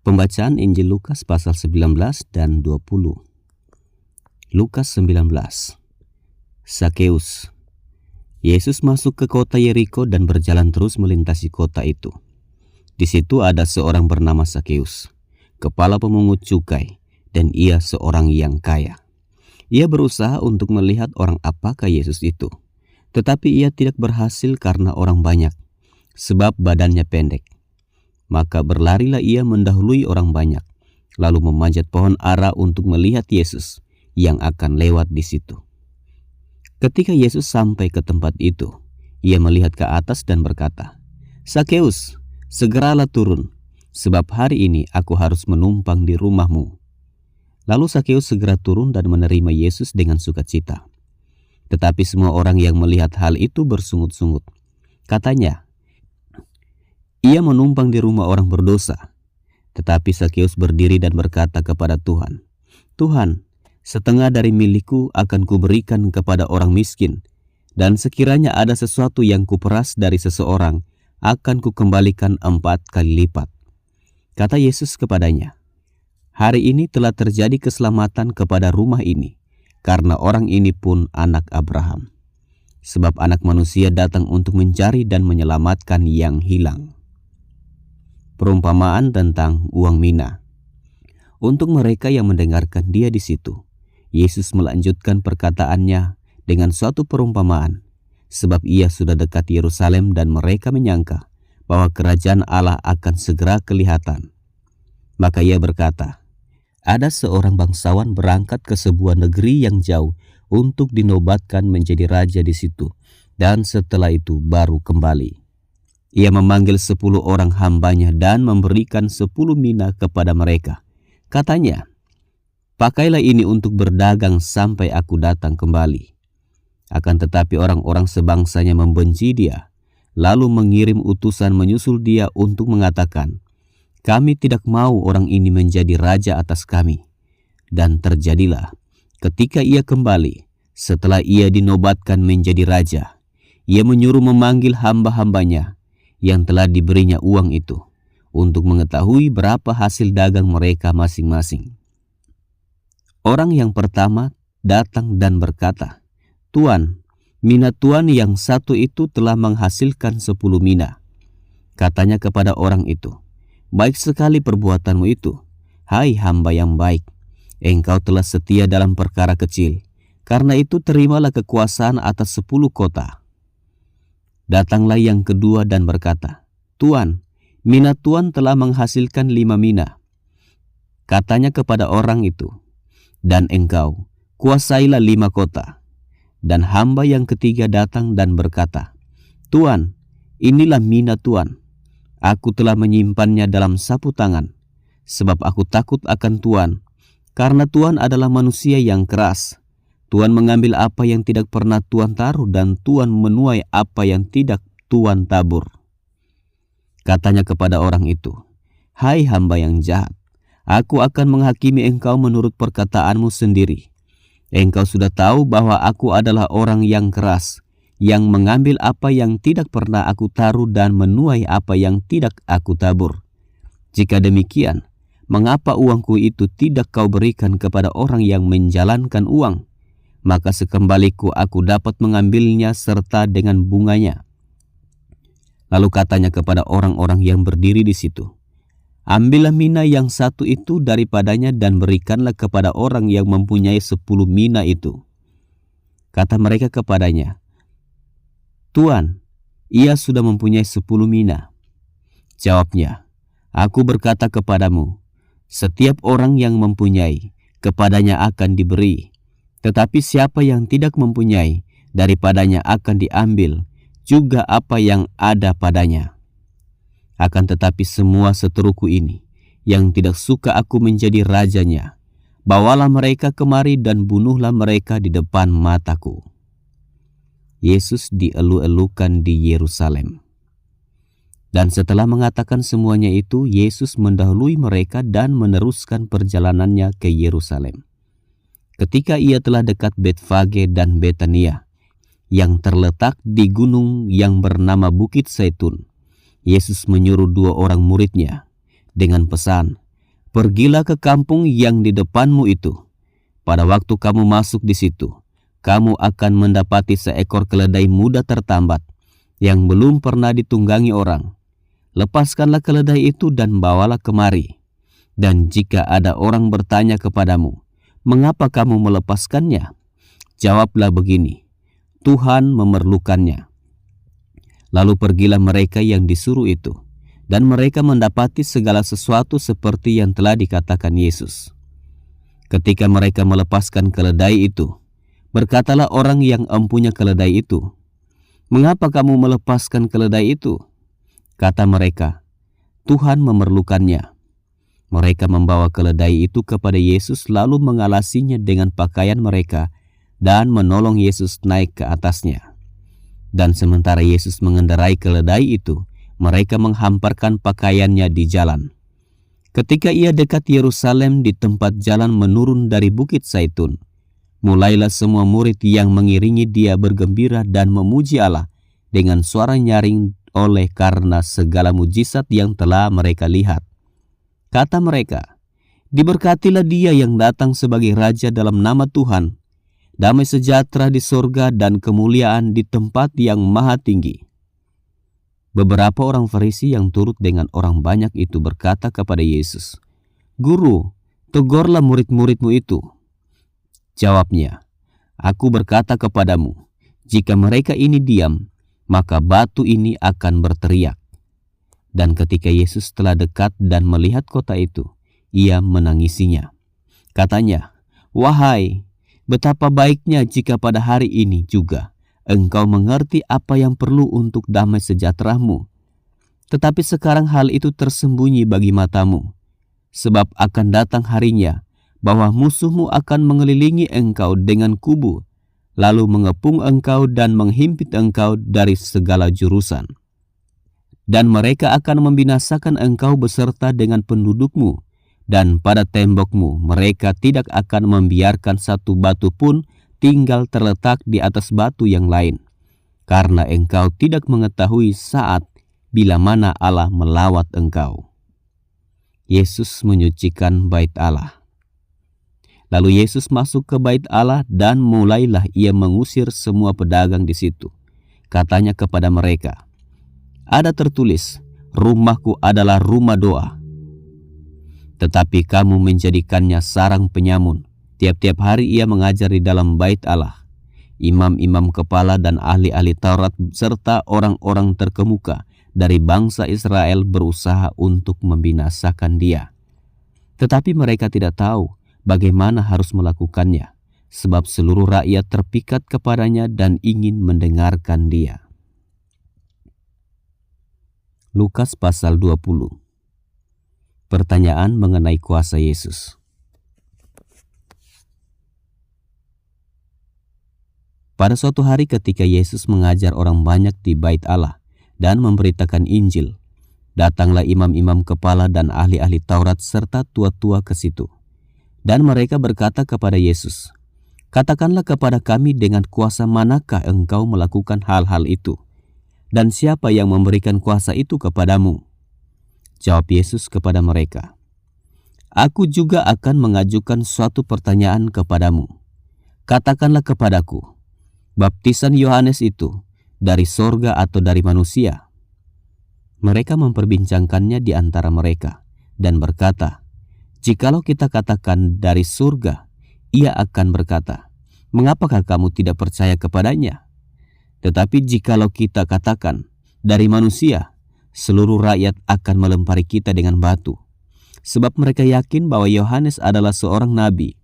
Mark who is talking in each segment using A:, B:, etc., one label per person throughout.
A: Pembacaan Injil Lukas pasal 19 dan 20. Lukas 19. Sakeus. Yesus masuk ke kota Yeriko dan berjalan terus melintasi kota itu. Di situ ada seorang bernama Sakeus, kepala pemungut cukai, dan ia seorang yang kaya. Ia berusaha untuk melihat orang apakah Yesus itu, tetapi ia tidak berhasil karena orang banyak, sebab badannya pendek. Maka berlarilah ia mendahului orang banyak, lalu memanjat pohon ara untuk melihat Yesus yang akan lewat di situ. Ketika Yesus sampai ke tempat itu, ia melihat ke atas dan berkata, "Sakeus, segeralah turun, sebab hari ini aku harus menumpang di rumahmu." Lalu Sakeus segera turun dan menerima Yesus dengan sukacita. Tetapi semua orang yang melihat hal itu bersungut-sungut. Katanya, "Ia menumpang di rumah orang berdosa." Tetapi Sakeus berdiri dan berkata kepada Tuhan, "Tuhan, setengah dari milikku akan kuberikan kepada orang miskin, dan sekiranya ada sesuatu yang kuperas dari seseorang, akan kukembalikan 4 kali lipat." Kata Yesus kepadanya, "Hari ini telah terjadi keselamatan kepada rumah ini, karena orang ini pun anak Abraham. Sebab Anak Manusia datang untuk mencari dan menyelamatkan yang hilang." Perumpamaan tentang uang mina. Untuk mereka yang mendengarkan dia di situ, Yesus melanjutkan perkataannya dengan suatu perumpamaan, sebab ia sudah dekat Yerusalem dan mereka menyangka bahwa kerajaan Allah akan segera kelihatan. Maka ia berkata, "Ada seorang bangsawan berangkat ke sebuah negeri yang jauh untuk dinobatkan menjadi raja di situ, dan setelah itu baru kembali. Ia memanggil 10 orang hambanya dan memberikan 10 mina kepada mereka. Katanya, 'Pakailah ini untuk berdagang sampai aku datang kembali.' Akan tetapi orang-orang sebangsanya membenci dia, lalu mengirim utusan menyusul dia untuk mengatakan, 'Kami tidak mau orang ini menjadi raja atas kami.' Dan terjadilah, ketika ia kembali, setelah ia dinobatkan menjadi raja, ia menyuruh memanggil hamba-hambanya yang telah diberinya uang itu, untuk mengetahui berapa hasil dagang mereka masing-masing. Orang yang pertama datang dan berkata, 'Tuan, mina Tuan yang satu itu telah menghasilkan 10 mina.' Katanya kepada orang itu, 'Baik sekali perbuatanmu itu, hai hamba yang baik. Engkau telah setia dalam perkara kecil, karena itu terimalah kekuasaan atas 10 kota.' Datanglah yang kedua dan berkata, 'Tuan, mina Tuan telah menghasilkan 5 mina.' Katanya kepada orang itu, 'Dan engkau, kuasailah 5 kota.' Dan hamba yang ketiga datang dan berkata, 'Tuan, inilah mina Tuan. Aku telah menyimpannya dalam sapu tangan, sebab aku takut akan Tuan, karena Tuan adalah manusia yang keras. Tuan mengambil apa yang tidak pernah Tuan taruh, dan Tuan menuai apa yang tidak Tuan tabur.' Katanya kepada orang itu, 'Hai hamba yang jahat, aku akan menghakimi engkau menurut perkataanmu sendiri. Engkau sudah tahu bahwa aku adalah orang yang keras, yang mengambil apa yang tidak pernah aku taruh dan menuai apa yang tidak aku tabur. Jika demikian, mengapa uangku itu tidak kau berikan kepada orang yang menjalankan uang? Maka sekembaliku aku dapat mengambilnya serta dengan bunganya.' Lalu katanya kepada orang-orang yang berdiri di situ, 'Ambillah mina yang satu itu daripadanya dan berikanlah kepada orang yang mempunyai 10 mina itu.' Kata mereka kepadanya, 'Tuan, ia sudah mempunyai 10 mina.' Jawabnya, 'Aku berkata kepadamu, setiap orang yang mempunyai, kepadanya akan diberi. Tetapi siapa yang tidak mempunyai, daripadanya akan diambil juga apa yang ada padanya. Akan tetapi semua seteruku ini, yang tidak suka aku menjadi rajanya, bawalah mereka kemari dan bunuhlah mereka di depan mataku.'" Yesus dielu-elukan di Yerusalem. Dan setelah mengatakan semuanya itu, Yesus mendahului mereka dan meneruskan perjalanannya ke Yerusalem. Ketika ia telah dekat Betfage dan Betania, yang terletak di gunung yang bernama Bukit Zaitun, Yesus menyuruh 2 orang muridnya dengan pesan, Pergilah ke kampung yang di depanmu itu. Pada waktu kamu masuk di situ, kamu akan mendapati seekor keledai muda tertambat yang belum pernah ditunggangi orang. Lepaskanlah keledai itu dan bawalah kemari. Dan jika ada orang bertanya kepadamu, mengapa kamu melepaskannya? Jawablah begini, Tuhan memerlukannya. Lalu pergilah mereka yang disuruh itu, dan mereka mendapati segala sesuatu seperti yang telah dikatakan Yesus. Ketika mereka melepaskan keledai itu, berkatalah orang yang empunya keledai itu, "Mengapa kamu melepaskan keledai itu?" Kata mereka, "Tuhan memerlukannya." Mereka membawa keledai itu kepada Yesus lalu mengalasinya dengan pakaian mereka dan menolong Yesus naik ke atasnya. Dan sementara Yesus mengendarai keledai itu, mereka menghamparkan pakaiannya di jalan. Ketika ia dekat Yerusalem di tempat jalan menurun dari Bukit Zaitun, mulailah semua murid yang mengiringi dia bergembira dan memuji Allah dengan suara nyaring oleh karena segala mujizat yang telah mereka lihat. Kata mereka, "Diberkatilah dia yang datang sebagai Raja dalam nama Tuhan. Damai sejahtera di sorga dan kemuliaan di tempat yang maha tinggi." Beberapa orang Farisi yang turut dengan orang banyak itu berkata kepada Yesus, "Guru, tegurlah murid-muridmu itu." Jawabnya, "Aku berkata kepadamu, jika mereka ini diam, maka batu ini akan berteriak." Dan ketika Yesus telah dekat dan melihat kota itu, ia menangisinya. Katanya, "Wahai, betapa baiknya jika pada hari ini juga engkau mengerti apa yang perlu untuk damai sejahteramu. Tetapi sekarang hal itu tersembunyi bagi matamu. Sebab akan datang harinya bahwa musuhmu akan mengelilingi engkau dengan kubu, lalu mengepung engkau dan menghimpit engkau dari segala jurusan. Dan mereka akan membinasakan engkau beserta dengan pendudukmu, dan pada tembokmu mereka tidak akan membiarkan satu batu pun tinggal terletak di atas batu yang lain, karena engkau tidak mengetahui saat bila mana Allah melawat engkau." Yesus menyucikan bait Allah. Lalu Yesus masuk ke bait Allah dan mulailah ia mengusir semua pedagang di situ. Katanya kepada mereka, "Ada tertulis, rumahku adalah rumah doa. Tetapi kamu menjadikannya sarang penyamun." Tiap-tiap hari ia mengajar di dalam bait Allah. Imam-imam kepala dan ahli-ahli Taurat serta orang-orang terkemuka dari bangsa Israel berusaha untuk membinasakan dia. Tetapi mereka tidak tahu bagaimana harus melakukannya, sebab seluruh rakyat terpikat kepadanya dan ingin mendengarkan dia. Lukas pasal 20. Pertanyaan mengenai kuasa Yesus. Pada suatu hari ketika Yesus mengajar orang banyak di bait Allah dan memberitakan Injil, datanglah imam-imam kepala dan ahli-ahli Taurat serta tua-tua ke situ. Dan mereka berkata kepada Yesus, "Katakanlah kepada kami dengan kuasa manakah engkau melakukan hal-hal itu? Dan siapa yang memberikan kuasa itu kepadamu?" Jawab Yesus kepada mereka, "Aku juga akan mengajukan suatu pertanyaan kepadamu. Katakanlah kepadaku, baptisan Yohanes itu dari sorga atau dari manusia?" Mereka memperbincangkannya di antara mereka dan berkata, "Jikalau kita katakan dari surga," ia akan berkata, "Mengapakah kamu tidak percaya kepadanya? Tetapi jikalau kita katakan dari manusia, seluruh rakyat akan melempari kita dengan batu, sebab mereka yakin bahwa Yohanes adalah seorang nabi."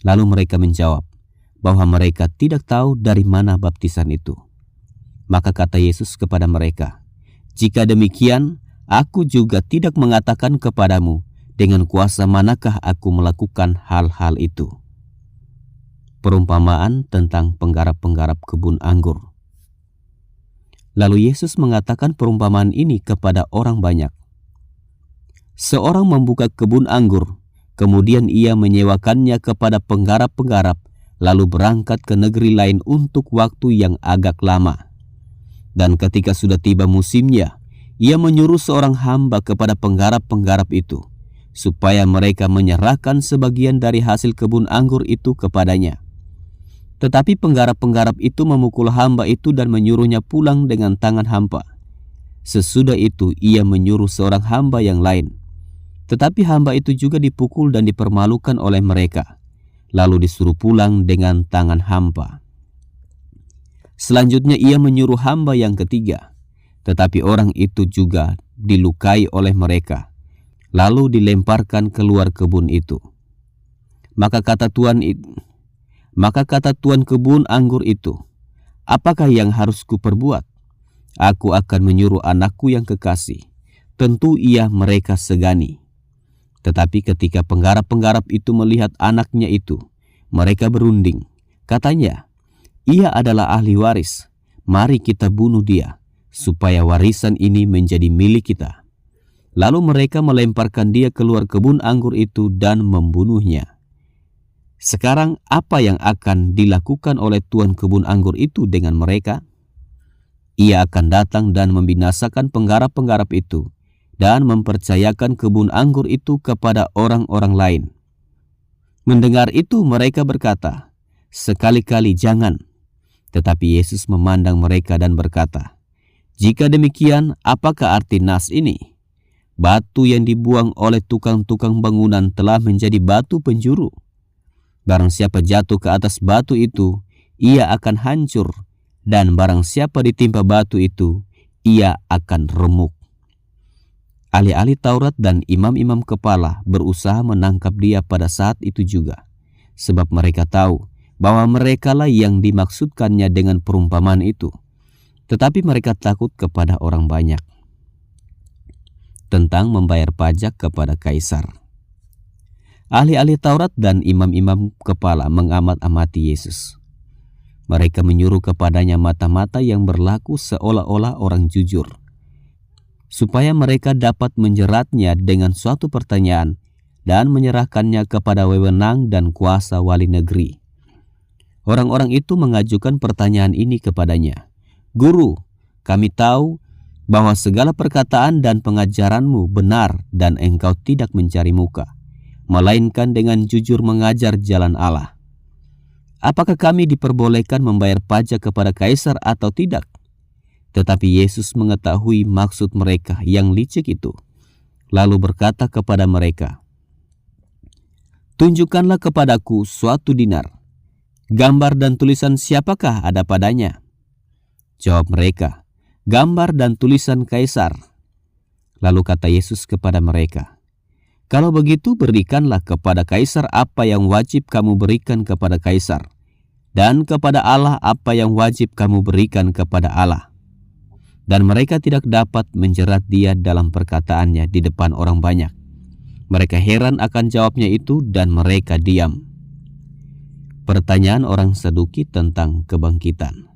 A: Lalu mereka menjawab bahwa mereka tidak tahu dari mana baptisan itu. Maka kata Yesus kepada mereka, "Jika demikian, aku juga tidak mengatakan kepadamu dengan kuasa manakah aku melakukan hal-hal itu." Perumpamaan tentang penggarap-penggarap kebun anggur. Lalu Yesus mengatakan perumpamaan ini kepada orang banyak. Seorang membuka kebun anggur, kemudian ia menyewakannya kepada penggarap-penggarap, lalu berangkat ke negeri lain untuk waktu yang agak lama. Dan ketika sudah tiba musimnya, ia menyuruh seorang hamba kepada penggarap-penggarap itu, supaya mereka menyerahkan sebagian dari hasil kebun anggur itu kepadanya. Tetapi penggarap-penggarap itu memukul hamba itu dan menyuruhnya pulang dengan tangan hampa. Sesudah itu ia menyuruh seorang hamba yang lain. Tetapi hamba itu juga dipukul dan dipermalukan oleh mereka, lalu disuruh pulang dengan tangan hampa. Selanjutnya ia menyuruh hamba yang ketiga, tetapi orang itu juga dilukai oleh mereka, lalu dilemparkan keluar kebun itu. Maka kata tuan kebun anggur itu, "Apakah yang harus kuperbuat? Aku akan menyuruh anakku yang kekasih, tentu ia mereka segani." Tetapi ketika penggarap-penggarap itu melihat anaknya itu, mereka berunding. Katanya, "Ia adalah ahli waris. Mari kita bunuh dia, supaya warisan ini menjadi milik kita." Lalu mereka melemparkan dia keluar kebun anggur itu dan membunuhnya. Sekarang apa yang akan dilakukan oleh tuan kebun anggur itu dengan mereka? Ia akan datang dan membinasakan penggarap-penggarap itu dan mempercayakan kebun anggur itu kepada orang-orang lain. Mendengar itu mereka berkata, "Sekali-kali jangan." Tetapi Yesus memandang mereka dan berkata, "Jika demikian, apakah arti nas ini? Batu yang dibuang oleh tukang-tukang bangunan telah menjadi batu penjuru. Barang siapa jatuh ke atas batu itu, ia akan hancur, dan barang siapa ditimpa batu itu, ia akan remuk." Ahli-ahli Taurat dan imam-imam kepala berusaha menangkap dia pada saat itu juga, sebab mereka tahu bahwa merekalah yang dimaksudkannya dengan perumpamaan itu. Tetapi mereka takut kepada orang banyak. Tentang membayar pajak kepada kaisar. Ahli-ahli Taurat dan imam-imam kepala mengamat-amati Yesus. Mereka menyuruh kepadanya mata-mata yang berlaku seolah-olah orang jujur, supaya mereka dapat menjeratnya dengan suatu pertanyaan dan menyerahkannya kepada wewenang dan kuasa wali negeri. Orang-orang itu mengajukan pertanyaan ini kepadanya, "Guru, kami tahu bahwa segala perkataan dan pengajaranmu benar dan engkau tidak mencari muka, melainkan dengan jujur mengajar jalan Allah. Apakah kami diperbolehkan membayar pajak kepada kaisar atau tidak?" Tetapi Yesus mengetahui maksud mereka yang licik itu, lalu berkata kepada mereka, "Tunjukkanlah kepadaku suatu dinar. Gambar dan tulisan siapakah ada padanya?" Jawab mereka, "Gambar dan tulisan kaisar." Lalu kata Yesus kepada mereka, "Kalau begitu berikanlah kepada kaisar apa yang wajib kamu berikan kepada kaisar, dan kepada Allah apa yang wajib kamu berikan kepada Allah." Dan mereka tidak dapat menjerat dia dalam perkataannya di depan orang banyak. Mereka heran akan jawabnya itu dan mereka diam. Pertanyaan orang Saduki tentang kebangkitan.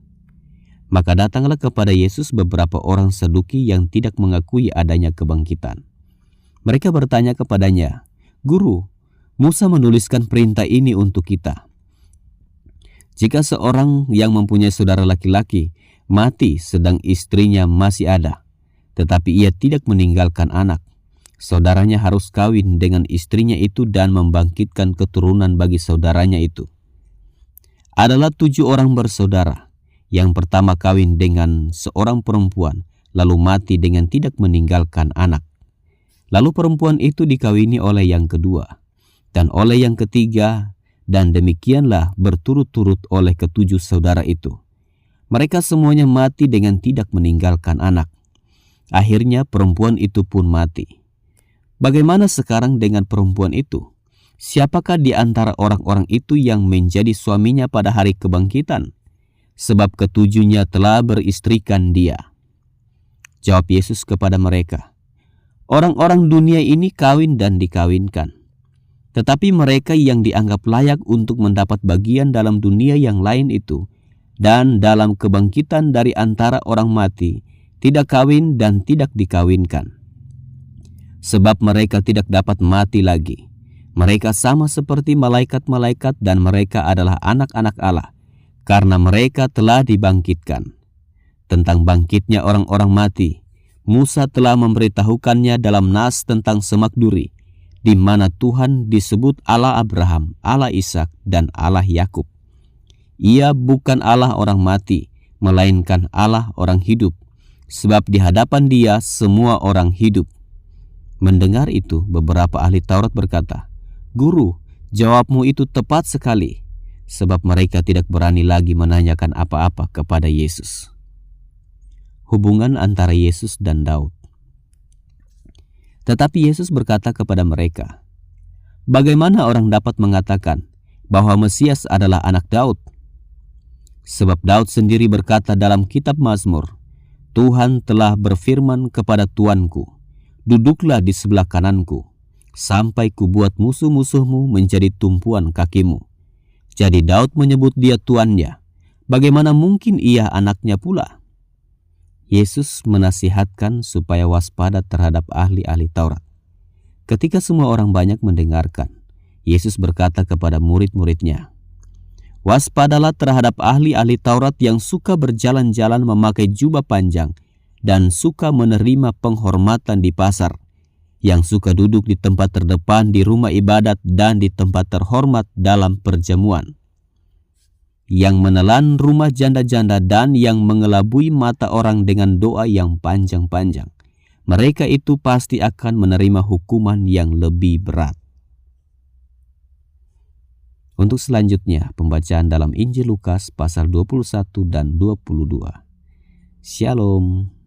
A: Maka datanglah kepada Yesus beberapa orang Saduki yang tidak mengakui adanya kebangkitan. Mereka bertanya kepadanya, "Guru, Musa menuliskan perintah ini untuk kita. Jika seorang yang mempunyai saudara laki-laki mati sedang istrinya masih ada, tetapi ia tidak meninggalkan anak, saudaranya harus kawin dengan istrinya itu dan membangkitkan keturunan bagi saudaranya itu. Adalah 7 orang bersaudara. Yang pertama kawin dengan seorang perempuan, lalu mati dengan tidak meninggalkan anak. Lalu perempuan itu dikawini oleh yang kedua, dan oleh yang ketiga, dan demikianlah berturut-turut oleh ke-7 saudara itu. Mereka semuanya mati dengan tidak meninggalkan anak. Akhirnya perempuan itu pun mati. Bagaimana sekarang dengan perempuan itu? Siapakah di antara orang-orang itu yang menjadi suaminya pada hari kebangkitan? Sebab ke-7-nya telah beristrikan dia." Jawab Yesus kepada mereka, "Orang-orang dunia ini kawin dan dikawinkan. Tetapi mereka yang dianggap layak untuk mendapat bagian dalam dunia yang lain itu, dan dalam kebangkitan dari antara orang mati, tidak kawin dan tidak dikawinkan. Sebab mereka tidak dapat mati lagi. Mereka sama seperti malaikat-malaikat dan mereka adalah anak-anak Allah, karena mereka telah dibangkitkan. Tentang bangkitnya orang-orang mati, Musa telah memberitahukannya dalam nas tentang semak duri, di mana Tuhan disebut Allah Abraham, Allah Ishak, dan Allah Yakub. Ia bukan Allah orang mati, melainkan Allah orang hidup, sebab di hadapan Dia semua orang hidup. Mendengar itu, beberapa ahli Taurat berkata, "Guru, jawabmu itu tepat sekali," sebab mereka tidak berani lagi menanyakan apa-apa kepada Yesus. Hubungan antara Yesus dan Daud. Tetapi Yesus berkata kepada mereka, "Bagaimana orang dapat mengatakan bahwa Mesias adalah anak Daud? Sebab Daud sendiri berkata dalam kitab Mazmur, 'Tuhan telah berfirman kepada Tuanku, duduklah di sebelah kananku, sampai kubuat musuh-musuhmu menjadi tumpuan kakimu.' Jadi Daud menyebut dia tuannya. Bagaimana mungkin ia anaknya pula?" Yesus menasihatkan supaya waspada terhadap ahli-ahli Taurat. Ketika semua orang banyak mendengarkan, Yesus berkata kepada murid-muridnya, "Waspadalah terhadap ahli-ahli Taurat yang suka berjalan-jalan memakai jubah panjang dan suka menerima penghormatan di pasar, yang suka duduk di tempat terdepan di rumah ibadat dan di tempat terhormat dalam perjamuan, yang menelan rumah janda-janda dan yang mengelabui mata orang dengan doa yang panjang-panjang. Mereka itu pasti akan menerima hukuman yang lebih berat." Untuk selanjutnya, pembacaan dalam Injil Lukas pasal 21 dan 22. Shalom.